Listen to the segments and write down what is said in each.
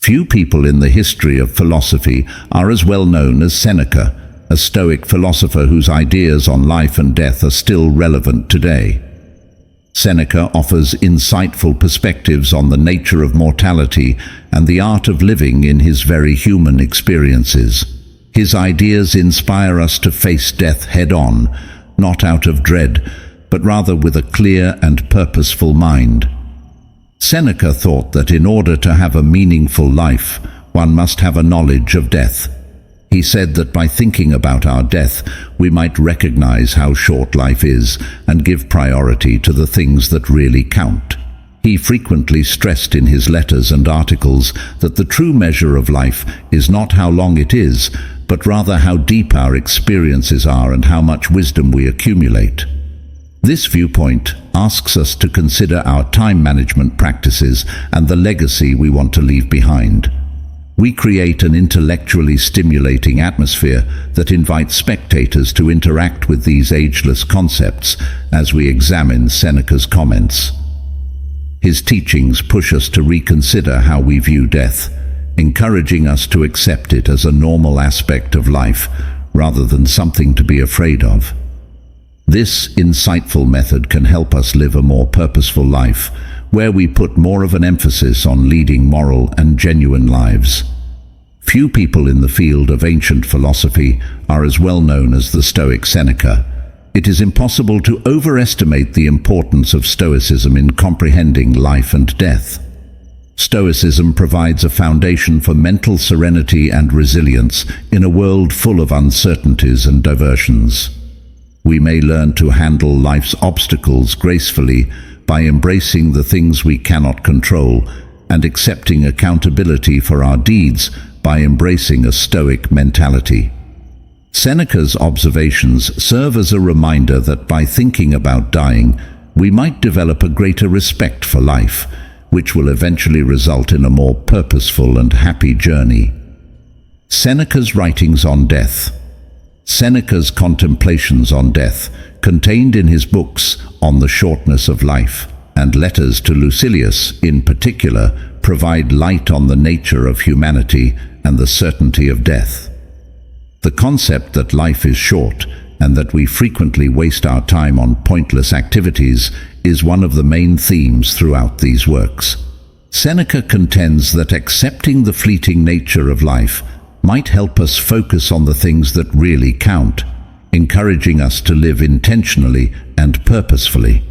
Few people in the history of philosophy are as well known as Seneca, a Stoic philosopher whose ideas on life and death are still relevant today. Seneca offers insightful perspectives on the nature of mortality and the art of living in his very human experiences. His ideas inspire us to face death head-on, not out of dread, but rather with a clear and purposeful mind. Seneca thought that in order to have a meaningful life, one must have a knowledge of death. He said that by thinking about our death, we might recognize how short life is and give priority to the things that really count. He frequently stressed in his letters and articles that the true measure of life is not how long it is, but rather how deep our experiences are and how much wisdom we accumulate. This viewpoint asks us to consider our time management practices and the legacy we want to leave behind. We create an intellectually stimulating atmosphere that invites spectators to interact with these ageless concepts as we examine Seneca's comments. His teachings push us to reconsider how we view death, encouraging us to accept it as a normal aspect of life rather than something to be afraid of. This insightful method can help us live a more purposeful life, where we put more of an emphasis on leading moral and genuine lives. Few people in the field of ancient philosophy are as well known as the Stoic Seneca. It is impossible to overestimate the importance of Stoicism in comprehending life and death. Stoicism provides a foundation for mental serenity and resilience in a world full of uncertainties and diversions. We may learn to handle life's obstacles gracefully by embracing the things we cannot control and accepting accountability for our deeds by embracing a Stoic mentality. Seneca's observations serve as a reminder that by thinking about dying, we might develop a greater respect for life, which will eventually result in a more purposeful and happy journey. Seneca's writings on death. Seneca's contemplations on death, contained in his books on the shortness of life, and letters to Lucilius in particular, provide light on the nature of humanity and the certainty of death. The concept that life is short and that we frequently waste our time on pointless activities is one of the main themes throughout these works. Seneca contends that accepting the fleeting nature of life might help us focus on the things that really count, encouraging us to live intentionally and purposefully.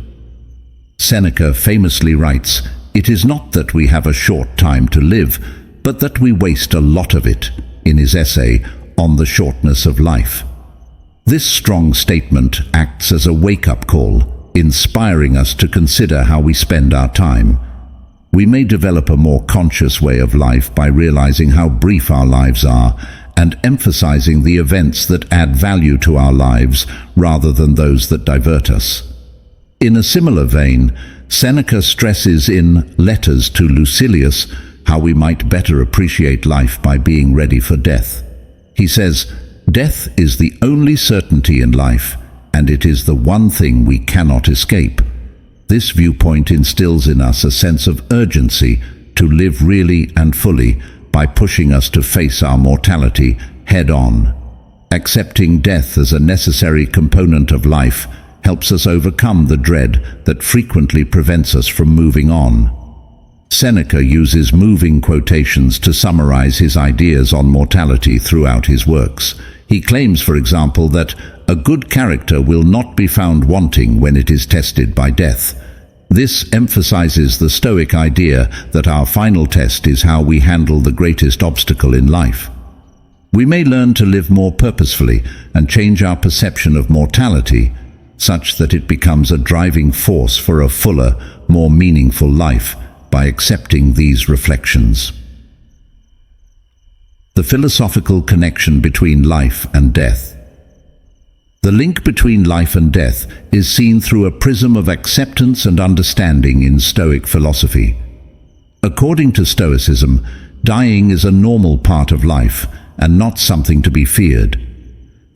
Seneca famously writes, "It is not that we have a short time to live, but that we waste a lot of it," in his essay on the shortness of life. This strong statement acts as a wake-up call, inspiring us to consider how we spend our time. We may develop a more conscious way of life by realizing how brief our lives are and emphasizing the events that add value to our lives rather than those that divert us. In a similar vein, Seneca stresses in Letters to Lucilius how we might better appreciate life by being ready for death. He says, "Death is the only certainty in life, and it is the one thing we cannot escape." This viewpoint instills in us a sense of urgency to live really and fully by pushing us to face our mortality head-on. Accepting death as a necessary component of life helps us overcome the dread that frequently prevents us from moving on. Seneca uses moving quotations to summarize his ideas on mortality throughout his works. He claims, for example, that a good character will not be found wanting when it is tested by death. This emphasizes the Stoic idea that our final test is how we handle the greatest obstacle in life. We may learn to live more purposefully and change our perception of mortality, such that it becomes a driving force for a fuller, more meaningful life by accepting these reflections. The philosophical connection between life and death. The link between life and death is seen through a prism of acceptance and understanding in Stoic philosophy. According to Stoicism, dying is a normal part of life and not something to be feared.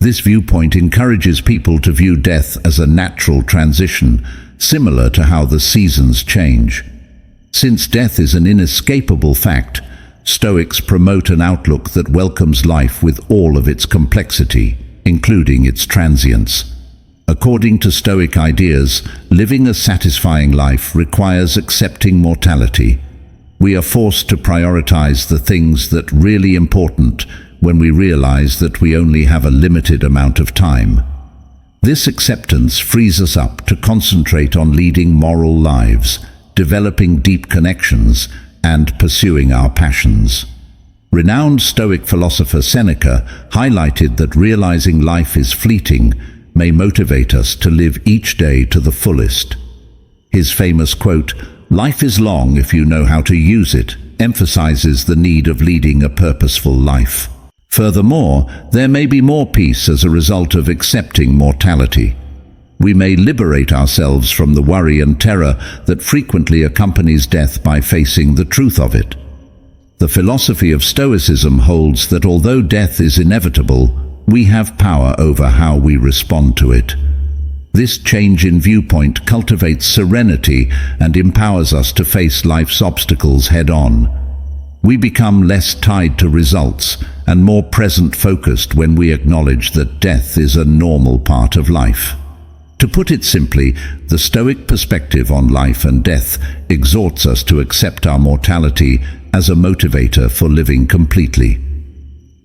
This viewpoint encourages people to view death as a natural transition, similar to how the seasons change. Since death is an inescapable fact, Stoics promote an outlook that welcomes life with all of its complexity, including its transience. According to Stoic ideas, living a satisfying life requires accepting mortality. We are forced to prioritize the things that are really important when we realize that we only have a limited amount of time. This acceptance frees us up to concentrate on leading moral lives, developing deep connections, and pursuing our passions. Renowned Stoic philosopher Seneca highlighted that realizing life is fleeting may motivate us to live each day to the fullest. His famous quote, "Life is long if you know how to use it," emphasizes the need of leading a purposeful life. Furthermore, there may be more peace as a result of accepting mortality. We may liberate ourselves from the worry and terror that frequently accompanies death by facing the truth of it. The philosophy of Stoicism holds that although death is inevitable, we have power over how we respond to it. This change in viewpoint cultivates serenity and empowers us to face life's obstacles head-on. We become less tied to results and more present-focused when we acknowledge that death is a normal part of life. To put it simply, the Stoic perspective on life and death exhorts us to accept our mortality as a motivator for living completely.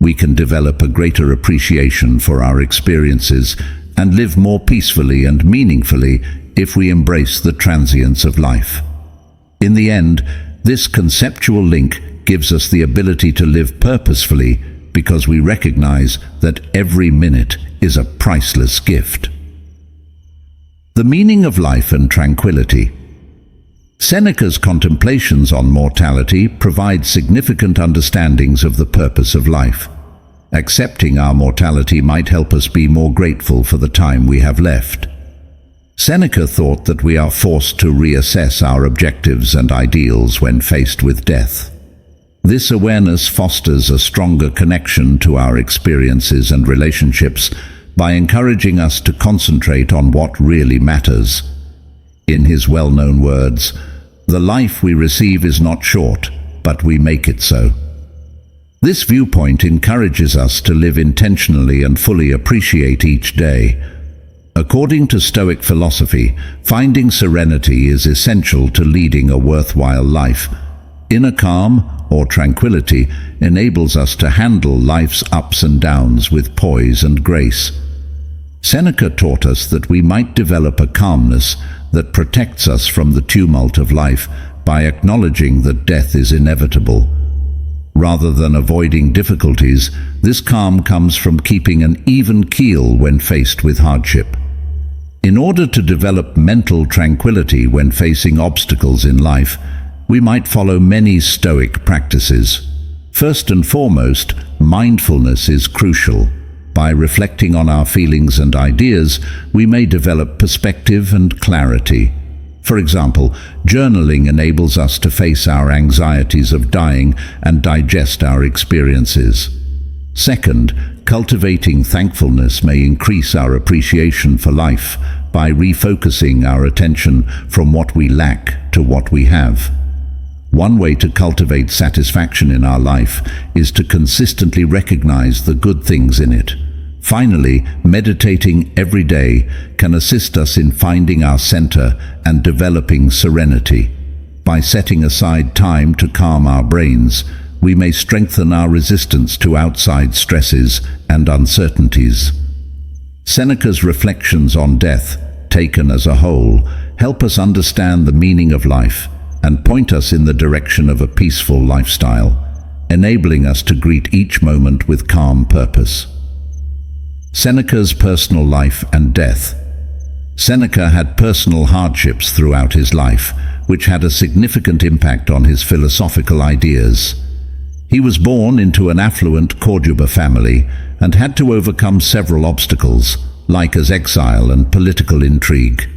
We can develop a greater appreciation for our experiences and live more peacefully and meaningfully if we embrace the transience of life. In the end, this conceptual link gives us the ability to live purposefully because we recognize that every minute is a priceless gift. The meaning of life and tranquility. Seneca's contemplations on mortality provide significant understandings of the purpose of life. Accepting our mortality might help us be more grateful for the time we have left. Seneca thought that we are forced to reassess our objectives and ideals when faced with death. This awareness fosters a stronger connection to our experiences and relationships by encouraging us to concentrate on what really matters. In his well-known words, "The life we receive is not short, but we make it so." This viewpoint encourages us to live intentionally and fully appreciate each day. According to Stoic philosophy, finding serenity is essential to leading a worthwhile life. Inner calm, or tranquility, enables us to handle life's ups and downs with poise and grace. Seneca taught us that we might develop a calmness that protects us from the tumult of life by acknowledging that death is inevitable. Rather than avoiding difficulties, this calm comes from keeping an even keel when faced with hardship. In order to develop mental tranquility when facing obstacles in life, we might follow many Stoic practices. First and foremost, mindfulness is crucial. By reflecting on our feelings and ideas, we may develop perspective and clarity. For example, journaling enables us to face our anxieties of dying and digest our experiences. Second, cultivating thankfulness may increase our appreciation for life by refocusing our attention from what we lack to what we have. One way to cultivate satisfaction in our life is to consistently recognize the good things in it. Finally, meditating every day can assist us in finding our center and developing serenity. By setting aside time to calm our brains, we may strengthen our resistance to outside stresses and uncertainties. Seneca's reflections on death, taken as a whole, help us understand the meaning of life and point us in the direction of a peaceful lifestyle, enabling us to greet each moment with calm purpose. Seneca's personal life and death. Seneca had personal hardships throughout his life, which had a significant impact on his philosophical ideas. He was born into an affluent Corduba family and had to overcome several obstacles, like as exile and political intrigue.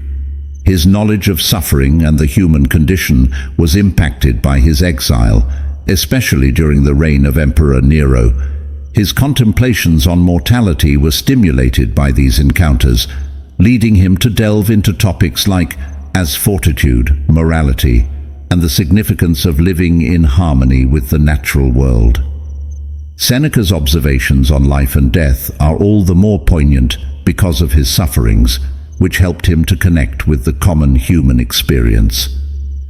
His knowledge of suffering and the human condition was impacted by his exile, especially during the reign of Emperor Nero. His contemplations on mortality were stimulated by these encounters, leading him to delve into topics like as fortitude, morality, and the significance of living in harmony with the natural world. Seneca's observations on life and death are all the more poignant because of his sufferings, which helped him to connect with the common human experience.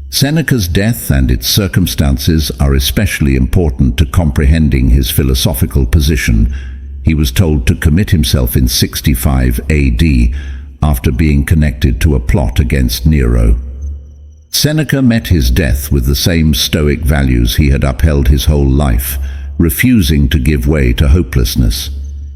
Seneca's death and its circumstances are especially important to comprehending his philosophical position. He was told to commit himself in 65 AD after being connected to a plot against Nero. Seneca met his death with the same Stoic values he had upheld his whole life, refusing to give way to hopelessness.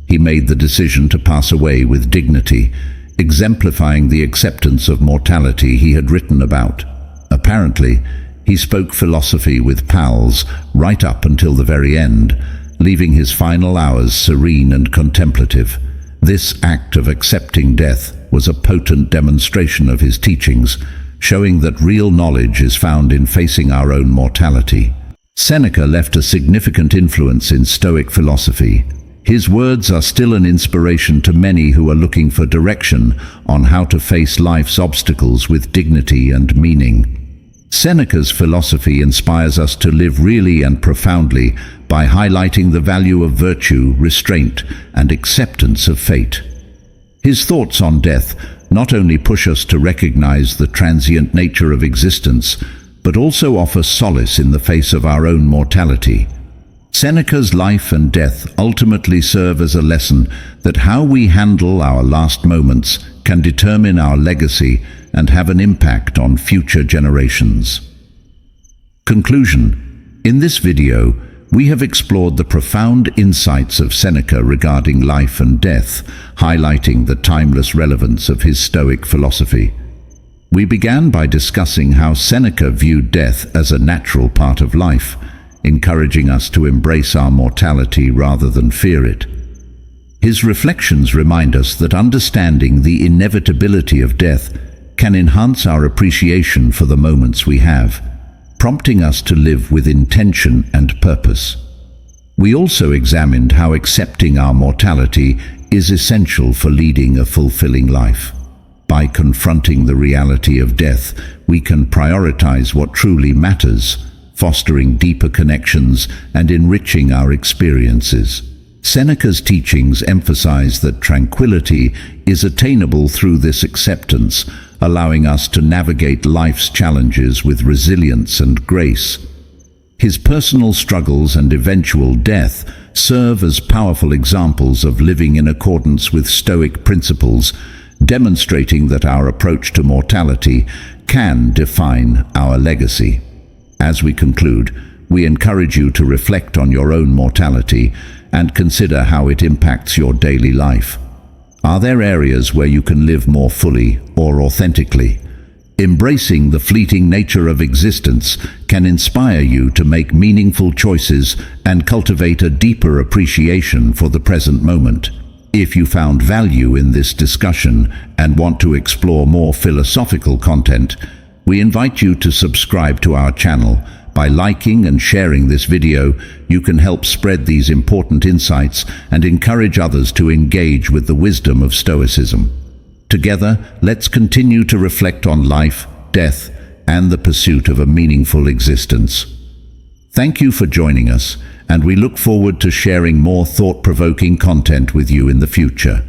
He made the decision to pass away with dignity, exemplifying the acceptance of mortality he had written about. Apparently, he spoke philosophy with pals right up until the very end, leaving his final hours serene and contemplative. This act of accepting death was a potent demonstration of his teachings, showing that real knowledge is found in facing our own mortality. Seneca left a significant influence in Stoic philosophy. His words are still an inspiration to many who are looking for direction on how to face life's obstacles with dignity and meaning. Seneca's philosophy inspires us to live really and profoundly by highlighting the value of virtue, restraint, and acceptance of fate. His thoughts on death not only push us to recognize the transient nature of existence, but also offer solace in the face of our own mortality. Seneca's life and death ultimately serve as a lesson that how we handle our last moments can determine our legacy and have an impact on future generations. Conclusion. In this video, we have explored the profound insights of Seneca regarding life and death, highlighting the timeless relevance of his Stoic philosophy. We began by discussing how Seneca viewed death as a natural part of life, encouraging us to embrace our mortality rather than fear it. His reflections remind us that understanding the inevitability of death can enhance our appreciation for the moments we have, prompting us to live with intention and purpose. We also examined how accepting our mortality is essential for leading a fulfilling life. By confronting the reality of death, we can prioritize what truly matters, fostering deeper connections and enriching our experiences. Seneca's teachings emphasize that tranquility is attainable through this acceptance, allowing us to navigate life's challenges with resilience and grace. His personal struggles and eventual death serve as powerful examples of living in accordance with Stoic principles, demonstrating that our approach to mortality can define our legacy. As we conclude, we encourage you to reflect on your own mortality and consider how it impacts your daily life. Are there areas where you can live more fully or authentically? Embracing the fleeting nature of existence can inspire you to make meaningful choices and cultivate a deeper appreciation for the present moment. If you found value in this discussion and want to explore more philosophical content, we invite you to subscribe to our channel. By liking and sharing this video, you can help spread these important insights and encourage others to engage with the wisdom of Stoicism. Together, let's continue to reflect on life, death, and the pursuit of a meaningful existence. Thank you for joining us, and we look forward to sharing more thought-provoking content with you in the future.